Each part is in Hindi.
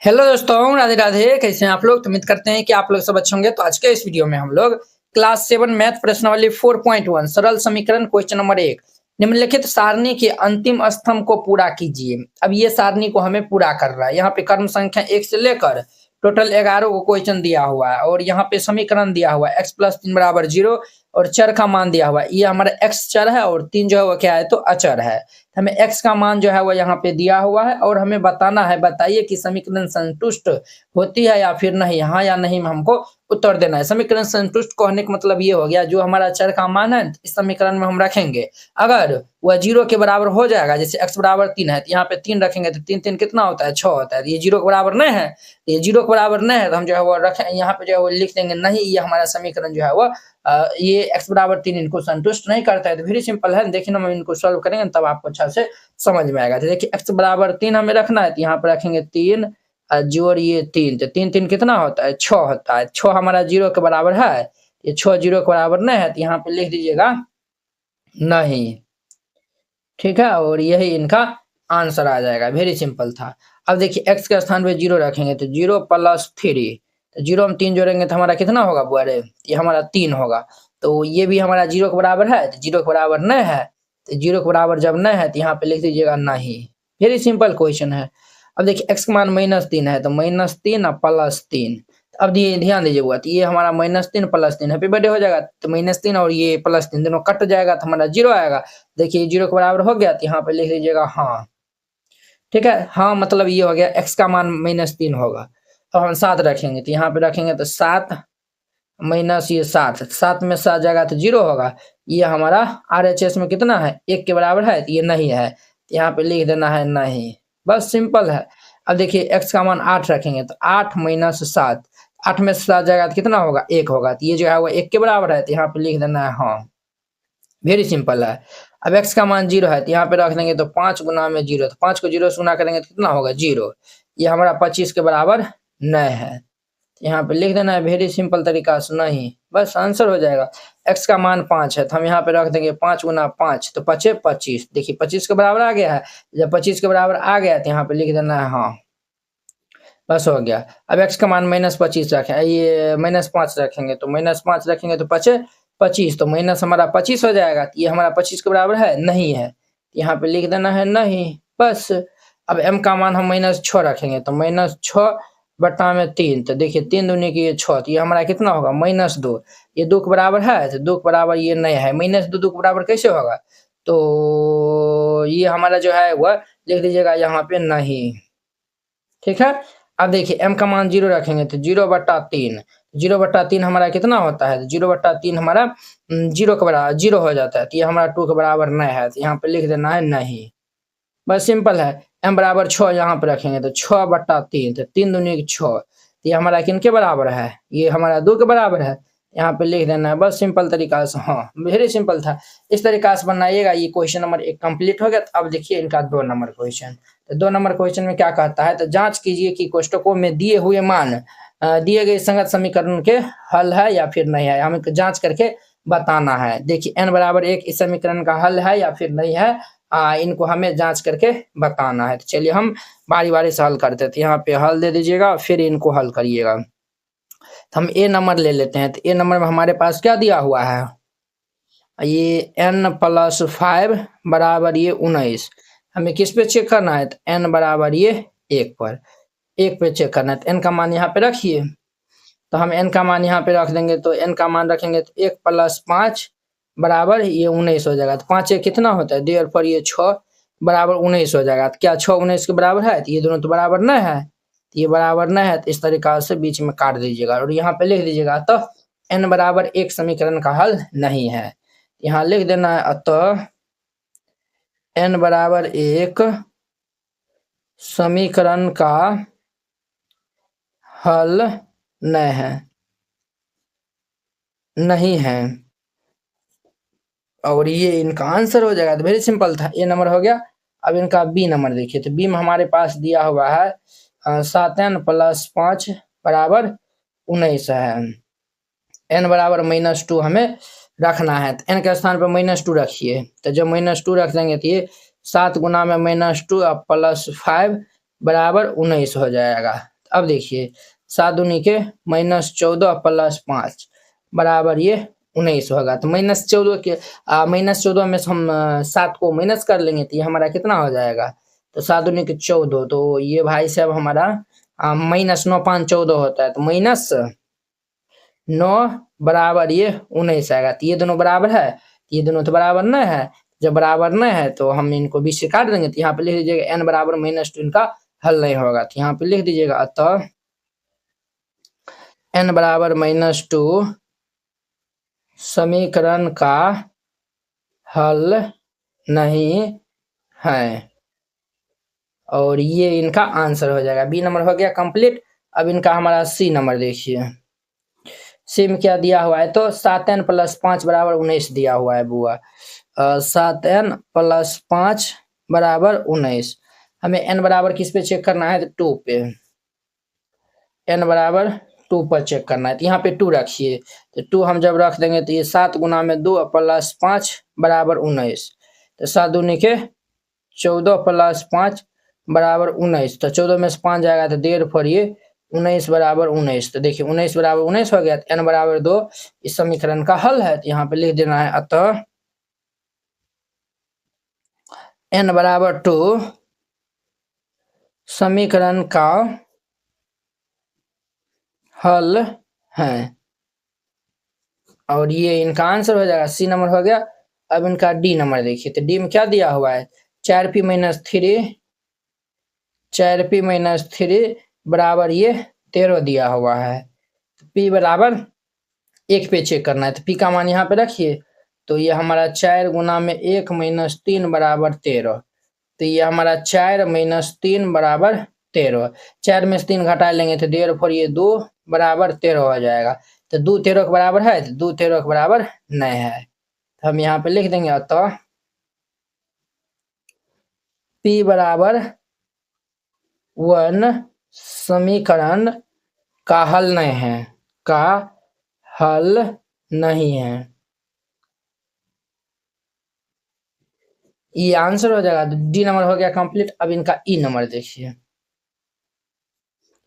हेलो दोस्तों, राधे राधे। कैसे हैं आप लोग? तो उम्मीद करते हैं कि आप लोग सब अच्छे होंगे। तो आज के इस वीडियो में हम लोग क्लास 7 मैथ प्रश्नावली 4.1 सरल समीकरण क्वेश्चन नंबर 1 निम्नलिखित सारणी के अंतिम स्तंभ को पूरा कीजिए। अब ये सारणी को हमें पूरा कर रहा है। यहाँ पे क्रम संख्या 1 से लेकर टोटल 11 को क्वेश्चन दिया हुआ है और यहाँ पे समीकरण दिया हुआ है x+3 बराबर 0 और चर का मान दिया हुआ है। ये हमारा x चर है और 3 जो है वो क्या है तो अचर है। हमें x का मान जो है वो यहाँ पे दिया हुआ है और हमें बताना है, बताइए कि समीकरण संतुष्ट होती है या फिर नहीं, हाँ या नहीं में हमको उत्तर देना है। समीकरण संतुष्ट कहने का मतलब ये हो गया, जो हमारा चर का मान है इस समीकरण में हम रखेंगे, अगर वह 0 के बराबर हो जाएगा, जैसे x बराबर 3 है तो यहाँ पे 3 रखेंगे तो 3 3 कितना होता है 6 होता है। ये 0 के बराबर नहीं है, ये 0 के बराबर नहीं है तो हम जो है वो रखें, यहाँ पे जो है वो लिख देंगे नहीं, ये हमारा समीकरण जो है वो ये x बराबर 3 इनको संतुष्ट नहीं करता है। तो वेरी सिंपल है, देखिए ना हम इनको सॉल्व करेंगे तब आपको अच्छा से समझ में आएगा। तो देखिए x बराबर 3 हमें रखना है तो यहाँ पे रखेंगे 3 जोड़ ये 3, तो 3 3 कितना होता है 6 होता है। 6 हमारा 0 के बराबर है, ये 6 0 के बराबर नहीं है तो यहाँ पे लिख दीजिएगा नहीं, ठीक है। और यही इनका आंसर आ जाएगा, वेरी सिंपल था। अब देखिए x के स्थान पे 0 रखेंगे तो 0 + 3, तो 0 हम 3 जोड़ेंगे तो हमारा कितना होगा बुआरे, ये हमारा 3 होगा। तो ये भी हमारा 0 के बराबर है, तो 0 के बराबर नहीं है, तो 0 के बराबर जब नहीं है तो यहाँ पे लिख दीजिएगा नहीं। वेरी सिंपल क्वेश्चन है। अब देखिए x का मान -3 है तो -3 और +3। अब ध्यान दीजिए बुआ, तो ये हमारा -3 + 3 हैप्पी बर्थडे हो जाएगा, तो -3 और ये +3 दोनों कट जाएगा तो हमारा 0 आएगा। देखिए 0 के बराबर हो गया तो यहाँ पे लिख दीजिएगा हाँ, ठीक है। हाँ मतलब ये हो गया x का मान -3 होगा। अब हम 7 रखेंगे तो यहाँ पे रखेंगे तो 7 माइनस ये 7, 7 में 7 जाएगा तो 0 होगा। ये हमारा RHS में कितना है 1 के बराबर है तो ये नहीं है, तो यहाँ पे लिख देना है नहीं, बस सिंपल है। अब देखिए x का मान 8 रखेंगे तो 8 - 7, 8 में 7 जाएगा तो कितना होगा 1 होगा, तो ये जो है वो 1 के बराबर है तो यहाँ पे लिख देना है हाँ, वेरी सिंपल है। अब x का मान 0 है तो यहाँ पे रख देंगे तो 5 गुना में 0, तो 5 को 0 से गुना करेंगे तो कितना होगा 0, ये हमारा 25 के बराबर नहीं है, यहाँ पे लिख देना है वेरी सिंपल तरीका से नहीं, बस आंसर हो जाएगा। x का मान 5 है तो हम यहाँ पे रख देंगे 5 गुना 5, तो 5 25, देखिए 25 के बराबर आ गया है। जब 25 के बराबर आ गया तो यहाँ पे लिख देना है हाँ, बस हो गया। अब x का मान -25 रखें, ये -5 रखेंगे तो -5 रखेंगे तो 5 25, तो माइनस हमारा 25 हो जाएगा, तो ये हमारा 25 के बराबर है नहीं है, यहाँ पे लिख देना है नहीं, बस। अब m का मान हम -6 रखेंगे तो -6 बटा में 3, तो देखिए 3 दूनी की 6, तो ये हमारा कितना होगा -2, ये 2 के बराबर है तो 2 के बराबर ये नहीं है, -2 2 के बराबर कैसे होगा, तो ये हमारा जो है वह लिख दीजिएगा यहाँ पे नहीं, ठीक है। अब देखिए m का मान 0 रखेंगे तो 0/3, 0/3 हमारा कितना होता है, 0/3 हमारा 0 के बराबर 0 हो जाता है, तो ये हमारा 2 के बराबर नहीं है, तो यहाँ पे लिख देना है नहीं, बस सिंपल है। m बराबर 6 यहाँ पे रखेंगे तो 6/3, तो 3 दूनी की 6, तो ये हमारा किन के बराबर है, ये हमारा 2 के बराबर है, यहाँ पे लिख देना है, बस सिंपल तरीका से हाँ, वेरी सिंपल था। इस तरीका से बनाइएगा। ये क्वेश्चन नंबर 1 कंप्लीट हो गया। तो अब देखिए इनका 2 नंबर क्वेश्चन। तो 2 नंबर क्वेश्चन में क्या कहता है, तो जांच कीजिए कि कोष्टकों में दिए हुए मान दिए गए संगत समीकरण के हल है या फिर नहीं है, हमें जांच करके बताना है। देखिए n बराबर 1 इस समीकरण का हल है या फिर नहीं है, इनको हमें जांच करके बताना है। तो चलिए हम बारी बारी से हल करते थे। यहाँ पे हल दे दीजिएगा फिर इनको हल करिएगा। तो हम ए नंबर ले लेते हैं। तो ए नंबर में हमारे पास क्या दिया हुआ है, ये n+5 बराबर ये 19, हमें किस पे चेक करना है, तो n बराबर ये 1 पर, 1 पे चेक करना है। तो n का मान यहाँ पे रखिए, तो हम n का मान यहाँ पे रख देंगे, तो n का मान रखेंगे तो 1 + 5 बराबर ये 19 हो जाएगा। तो 5 कितना होता है, देर पर ये 6 बराबर 19 हो जाएगा। तो क्या 6 19 के बराबर है, तो ये दोनों तो बराबर नहीं है, तो ये बराबर नहीं है, तो इस तरीका से बीच में काट दीजिएगा और यहाँ पे लिख दीजिएगा तो n बराबर 1 समीकरण का हल नहीं है। यहाँ लिख देना है अतः n बराबर 1 समीकरण का हल नहीं है और ये इनका आंसर हो जाएगा। तो वेरी सिंपल था, ए नंबर हो गया। अब इनका बी नंबर देखिए। तो बी में हमारे पास दिया हुआ है 7n + 5 बराबर 19 है, n बराबर -2 हमें रखना है। तो n के स्थान पर -2 रखिए, तो जब -2 रख देंगे तो ये 7 गुना में -2 + 5 बराबर 19 हो जाएगा। अब देखिए 7 दूनी के -14 + 5 बराबर ये 19 होगा। तो -14 के -14 में से हम 7 को माइनस कर लेंगे तो ये हमारा कितना हो जाएगा, तो 7 दूनी के 14, तो ये भाई साहब हमारा -9 5 14 होता है, तो -9 बराबर ये 19 आएगा। तो ये दोनों बराबर है, ये दोनों तो बराबर नहीं है, जब बराबर नहीं है तो हम इनको बीच से काट देंगे। तो यहाँ पे लिख दीजिएगा n बराबर -2, इनका हल नहीं होगा। तो यहाँ पे लिख दीजिएगा अतः n बराबर -2 समीकरण का हल नहीं है, और ये इनका आंसर हो जाएगा। बी नंबर हो गया कंप्लीट। अब इनका हमारा सी नंबर देखिए, सी में क्या दिया हुआ है, तो 7n + 5 बराबर 19 दिया हुआ है बुआ। 7n + 5 बराबर 19। हमें n बराबर किस पे चेक करना है, तो 2 पे, n बराबर 2 पर चेक करना है। तो यहाँ पे 2 रखिए, तो 2 हम जब रख देंगे तो ये 7 गुना में 2 + 5 बराबर 19। तो 7 दूनी के 14 + 5 बराबर 19। तो 14 में से 5 जाएगा तो 1.5 ये 19 बराबर 19। तो देखिए 19 बराबर 19 हो गया। तो n बराबर 2 इस समीकरण का हल है। तो यहाँ पे लिख देना है अतः n बराबर 2 समीकरण का हल है, और ये इनका आंसर हो जाएगा। सी नंबर हो गया। अब इनका डी नंबर देखिए, तो डी में क्या दिया हुआ है, 4p - 3 4p - 3 बराबर ये 13 दिया हुआ है। p बराबर 1 पे चेक करना है, तो p का मान यहाँ पे रखिए। तो ये हमारा 4 गुना में 1 - 3 बराबर 13। तो ये हमारा 4 - 3 बराबर 13। 4 में से 3 घटा लेंगे तो 1.5 ये 2 बराबर 13 हो जाएगा। तो 2 13 के बराबर है, तो 2 13 के बराबर नहीं है। तो हम यहाँ पे लिख देंगे अतः p बराबर 1 समीकरण का हल नहीं है, का हल नहीं है। ये आंसर हो जाएगा। डी नंबर हो गया कंप्लीट। अब इनका ई नंबर देखिए,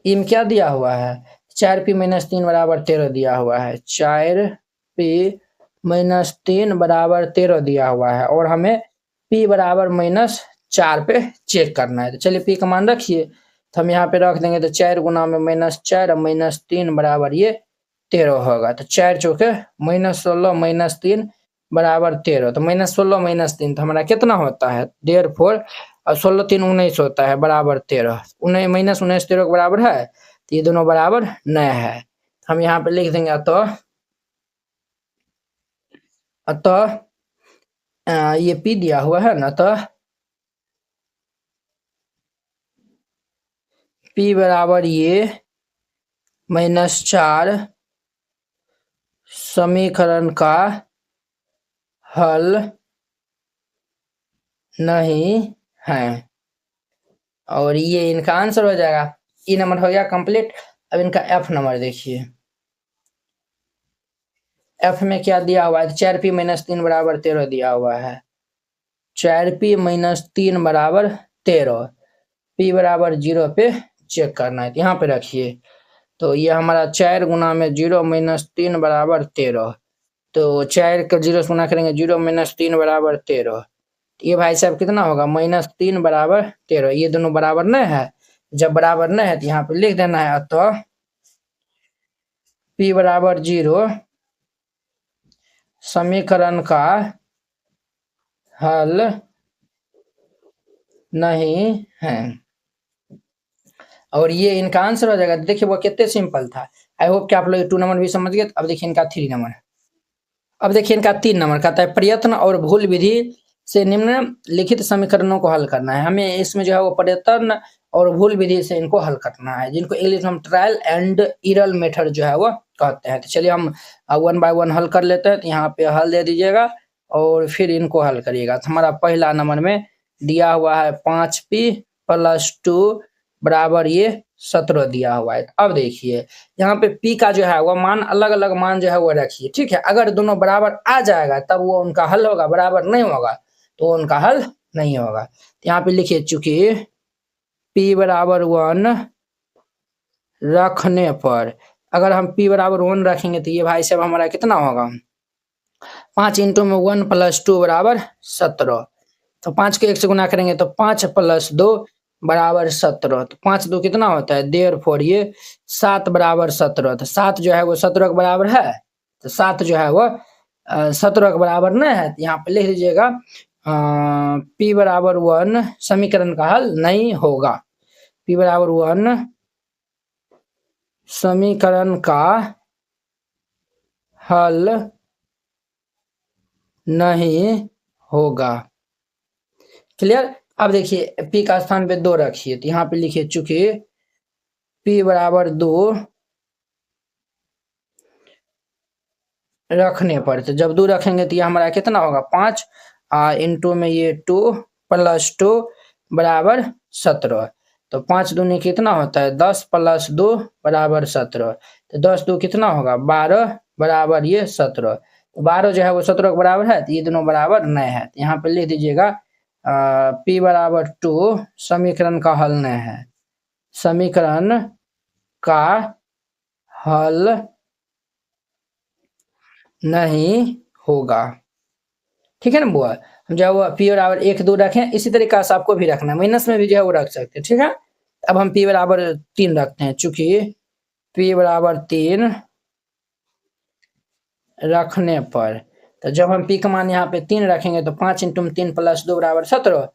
ई में क्या दिया हुआ है, 4p - 3 बराबर 13 दिया हुआ है। 4p - 3 बराबर 13 दिया हुआ है, और हमें p बराबर -4 पे चेक करना है। तो चलिए p का मान रखिए। तो हम यहाँ पे रख देंगे, तो 4 गुना में -4 -3 बराबर ये 13 होगा। तो 4 चौके -16 -3 बराबर 13। तो -16 -3 तो हमारा कितना होता है, 1.5 और 16 3 19 होता है बराबर 13। 19 -19 13 के बराबर है, तो ये दोनों बराबर नहीं है। हम यहाँ पे लिख देंगे अतः ये p दिया हुआ है ना, अतः p बराबर ये -4 समीकरण का हल नहीं है, और ये इनका आंसर हो जाएगा। ई नंबर हो गया कंप्लीट। अब इनका एफ नंबर देखिए, एफ में क्या दिया हुआ है, 4p - 3 बराबर 13 दिया हुआ है। 4p - 3 बराबर 13, p बराबर 0 पे चेक करना है। यहाँ पे रखिए, तो ये हमारा 4 गुना में 0 - 3 बराबर 13। तो 4 का 0 से गुना करेंगे, 0 - 3 बराबर 13। ये भाई साहब कितना होगा, -3 बराबर 13। ये दोनों बराबर नहीं है, जब बराबर नहीं है तो यहाँ पे लिख देना है अतः p बराबर 0 समीकरण का हल नहीं है, और ये इनका आंसर हो जाएगा। देखिए वो कितने सिंपल था। आई होप कि आप लोग 2 नंबर भी समझ गए। अब देखिए इनका 3 नंबर। अब देखिए इनका 3 नंबर कहता है प्रयत्न और भूल विधि से निम्नलिखित समीकरणों को हल करना है। हमें इसमें जो है वो प्रयत्न और भूल विधि से इनको हल करना है, जिनको इंग्लिश में हम ट्रायल एंड एरर मेथड जो है वो कहते हैं। तो चलिए हम 1 बाय 1 हल कर लेते हैं। तो यहाँ पे हल दे दीजिएगा और फिर इनको हल करिएगा। तो हमारा पहला नंबर में दिया हुआ है 5p + 2 बराबर ये 17 दिया हुआ है। अब देखिए यहाँ पे p का जो है वो मान अलग अलग मान जो है वो रखिए, ठीक है। अगर दोनों बराबर आ जाएगा तब वो उनका हल होगा, बराबर नहीं होगा तो उनका हल नहीं होगा। यहाँ पे लिखिए चूंकि p बराबर 1 रखने पर अगर हम p बराबर 1 रखेंगे तो ये भाई साहब हमारा कितना होगा 5 इंटू में 1 प्लस 2 बराबर 17। तो 5 को 1 से गुना करेंगे तो 5 प्लस 2 बराबर 17। तो 5 2 कितना होता है देयरफॉर ये 7 बराबर 17। तो 7 जो है वो 17 के बराबर है। तो 7 जो है वो 17 के बराबर नहीं है। तो यहाँ पे लिख लीजिएगा p बराबर 1 समीकरण का हल नहीं होगा। p बराबर 1 समीकरण का हल नहीं होगा। क्लियर। अब देखिए p का स्थान पे 2 रखिए तो यहाँ पे लिखिए चूंकि p बराबर 2 रखने पर, तो जब 2 रखेंगे तो ये हमारा कितना होगा 5 इंटू में ये 2 प्लस 2 बराबर 17। तो 5 दूनी कितना होता है 10 प्लस 2 बराबर 17। तो 10 2 कितना होगा 12 बराबर ये 17। तो 12 जो है वो 17 के बराबर है तो ये दोनों बराबर नहीं है। तो यहाँ पे लिख दीजिएगा p बराबर 2 समीकरण का हल नहीं है। समीकरण का हल नहीं होगा। ठीक है ना बुआ। हम जो है वो p बराबर 1 2 रखें, इसी तरीके से आपको भी रखना है, माइनस में भी जो है वो रख सकते हैं। ठीक है। अब हम p बराबर 3 रखते हैं, चूंकि p बराबर 3 रखने पर, तो जब हम p का मान यहाँ पे 3 रखेंगे तो 5 इंटू में 3 प्लस 2 बराबर 17।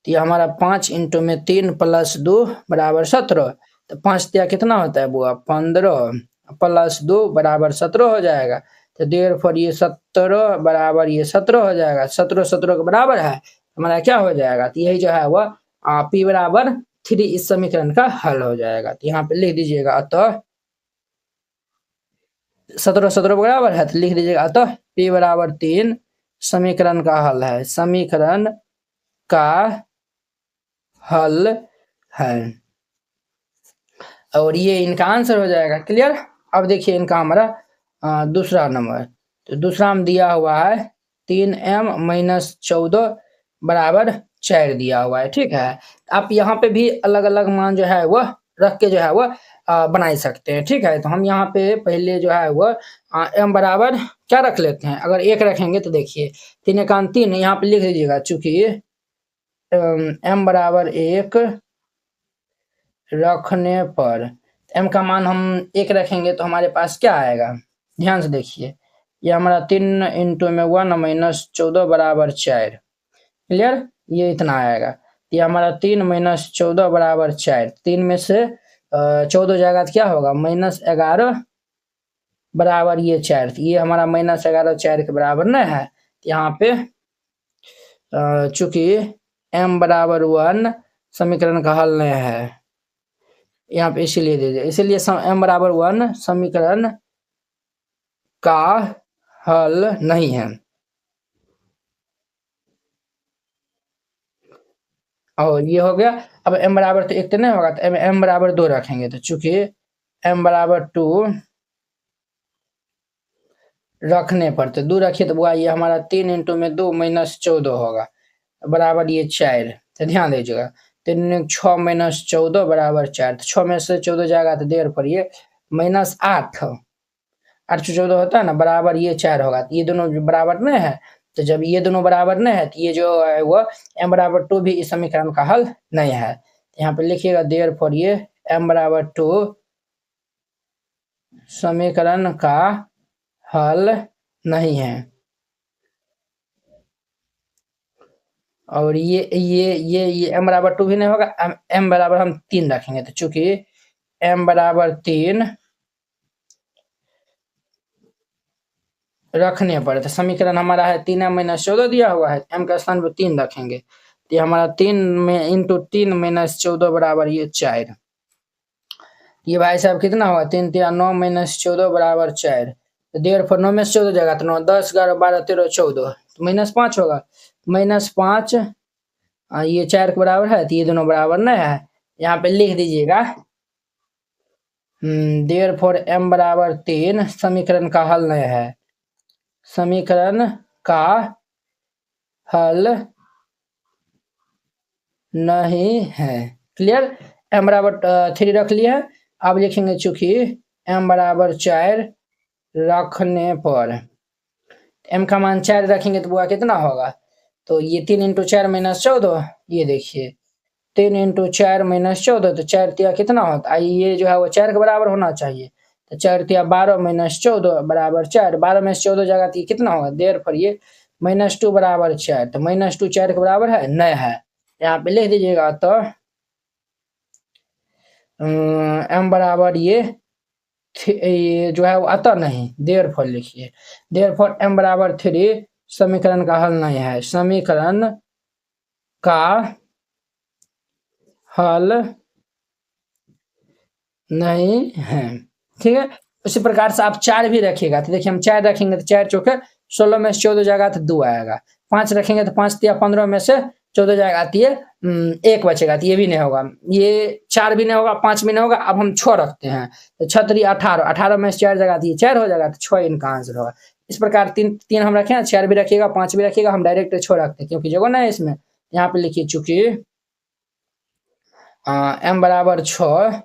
तो ये हमारा 5 इंटू में 3 प्लस 2 बराबर 17। तो 5 दिया कितना होता है बुआ 15 प्लस 2 बराबर 17 हो जाएगा। तो देयरफॉर ये 17 बराबर ये 17 हो जाएगा। 17 17 के बराबर है, हमारा क्या हो जाएगा तो यही जो है वह p बराबर 3 इस समीकरण का हल हो जाएगा। तो यहाँ पे लिख दीजिएगा अतः 17 17 बराबर है तो लिख दीजिएगा अतः p बराबर 3 समीकरण का हल है। समीकरण का हल है और ये इनका आंसर हो जाएगा। क्लियर। अब देखिए इनका हमारा दूसरा नंबर, तो दूसरा में दिया हुआ है 3m माइनस 14 बराबर 4 दिया हुआ है। ठीक है। आप यहाँ पे भी अलग अलग मान जो है वह रख के जो है वह बना सकते हैं। ठीक है। तो हम यहाँ पे पहले जो है वह m बराबर क्या रख लेते हैं, अगर 1 रखेंगे तो देखिए 3 एकान 3 यहाँ पे लिख लीजिएगा, चूंकि m बराबर 1 रखने पर m का मान हम 1 रखेंगे तो हमारे पास क्या आएगा, ध्यान से देखिए ये हमारा 3 इंटू में 1 माइनस 14 बराबर 4। क्लियर। ये इतना आएगा। ये हमारा 3 माइनस 14 बराबर 4। 3 में से 14 जाएगा तो क्या होगा -11 बराबर ये 4। तो ये हमारा -11 4 के बराबर नहीं है। यहाँ पे चूंकि m बराबर 1 समीकरण का हल नहीं है, यहाँ पे इसीलिए दे दिया, इसीलिए m बराबर 1 समीकरण का हल नहीं है। और ये हो गया। अब m बराबर तो 1 तो नहीं होगा तो m बराबर 2 रखेंगे, तो चूंकि m बराबर 2 रखने पर, तो 2 रखिए तो बुआ ये हमारा 3 इंटू में 2 माइनस 14 होगा बराबर ये 4। तो ध्यान दीजिएगा 3 6 माइनस 14 बराबर 4। तो 6 में से 14 जाएगा तो देर पर ये -8 8 से 14 होता है ना बराबर ये 4 होगा। तो ये दोनों बराबर नहीं है। तो जब ये दोनों बराबर नहीं है तो ये जो है वो m बराबर 2 भी इस समीकरण का हल नहीं है। तो यहाँ पे लिखिएगा देर पर ये m बराबर 2 समीकरण का हल नहीं है। और ये m बराबर 2 भी नहीं होगा। m बराबर हम 3 रखेंगे, तो चूंकि m बराबर 3 रखने पर, तो समीकरण हमारा है 3m माइनस 14 दिया हुआ है, m का स्थान पर 3 रखेंगे तो हमारा 3 में इंटू 3 माइनस 14 बराबर ये 4। ये भाई साहब कितना होगा 3 3 9 माइनस 14 बराबर 4। तो देर पर 9 में से 14 जाएगा तो 9 10 11 12 13 14 तो -5 होगा। -5 ये 4 के बराबर है तो ये दोनों बराबर नहीं है। यहाँ पे लिख दीजिएगा देर फॉर m बराबर 3 समीकरण का हल नहीं है। समीकरण का हल नहीं है। क्लियर। m बराबर 3 रख लिया है। अब लिखेंगे चूंकि m बराबर 4 रखने पर m का मान 4 रखेंगे तो बुआ कितना होगा, तो ये 3 इंटू 4 माइनस 14, ये देखिए 3 इंटू 4 माइनस 14, तो 4 तिया कितना होता है, ये जो है वो 4 के बराबर होना चाहिए, तो 4 तिया 12 माइनस 14 बराबर 4, 12 में से 14 जाएगा तो ये कितना होगा, देयरफॉर ये -2 बराबर 4, तो -2 4 के बराबर है, नहीं है, यहाँ पे लिख दीजिएगा। तो m बराबर ये जो है वो अतः नहीं, देयरफॉर लिखिए, देयरफॉर m बराबर 3 समीकरण का हल नहीं है, समीकरण का हल नहीं है, ठीक है। उसी प्रकार से आप 4 भी रखिएगा, तो देखिए हम 4 रखेंगे तो 4 चौके 16 में से 14 जाएगा तो 2 आएगा, 5 रखेंगे तो 5 तिया 15 में से 14 जाएगा तो ये 1 बचेगा, तो ये भी नहीं होगा, ये 4 भी नहीं होगा, 5 भी नहीं होगा। अब हम 6 रखते हैं, तो 6 3 18, 18 में से 4 जाएगा तो ये 4 हो जाएगा, तो 6 इनका आंसर होगा। इस प्रकार 3 हम रखे हैं, 4 भी रखिएगा, 5 भी रखिएगा, हम डायरेक्ट 6 रखते हैं क्योंकि जगह नहीं है इसमें। यहाँ पे लिखिए चूंकि m बराबर 6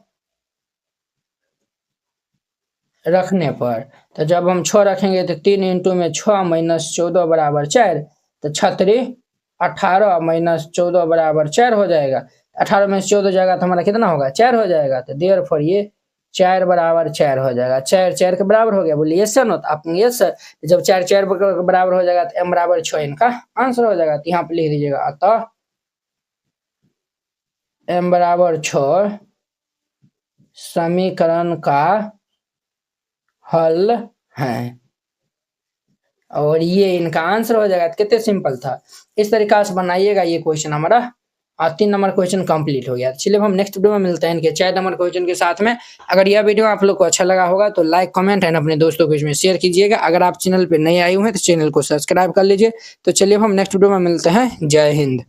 रखने पर, तो जब हम 6 रखेंगे तो 3 इंटू में 6 माइनस 14 बराबर 4, तो 6 18 माइनस 14 बराबर 4 हो जाएगा, 18 में से 14 जाएगा तो हमारा कितना होगा, 4 हो जाएगा, तो देयरफॉर ये 4 बराबर 4 हो जाएगा, 4 4 के बराबर हो गया, बोलिए यस सर, नो तो आप यस सर, जब 4 4 के बराबर हो जाएगा तो m बराबर 6 इनका आंसर हो जाएगा। तो यहाँ पे लिख दीजिएगा अतः m बराबर 6 समीकरण का हल है, और ये इनका आंसर हो जाएगा। कितने सिंपल था, इस तरीका से बनाइएगा, ये क्वेश्चन हमारा 3 नंबर क्वेश्चन कंप्लीट हो गया। चलिए हम नेक्स्ट वीडियो में मिलते हैं इनके 4 नंबर क्वेश्चन के साथ में। अगर यह वीडियो आप लोग को अच्छा लगा होगा तो लाइक कमेंट एंड अपने दोस्तों को इसमें शेयर कीजिएगा। अगर आप चैनल पे नए आए हुए हैं तो चैनल को सब्सक्राइब कर लीजिए। तो चलिए हम नेक्स्ट वीडियो में मिलते हैं। जय हिंद।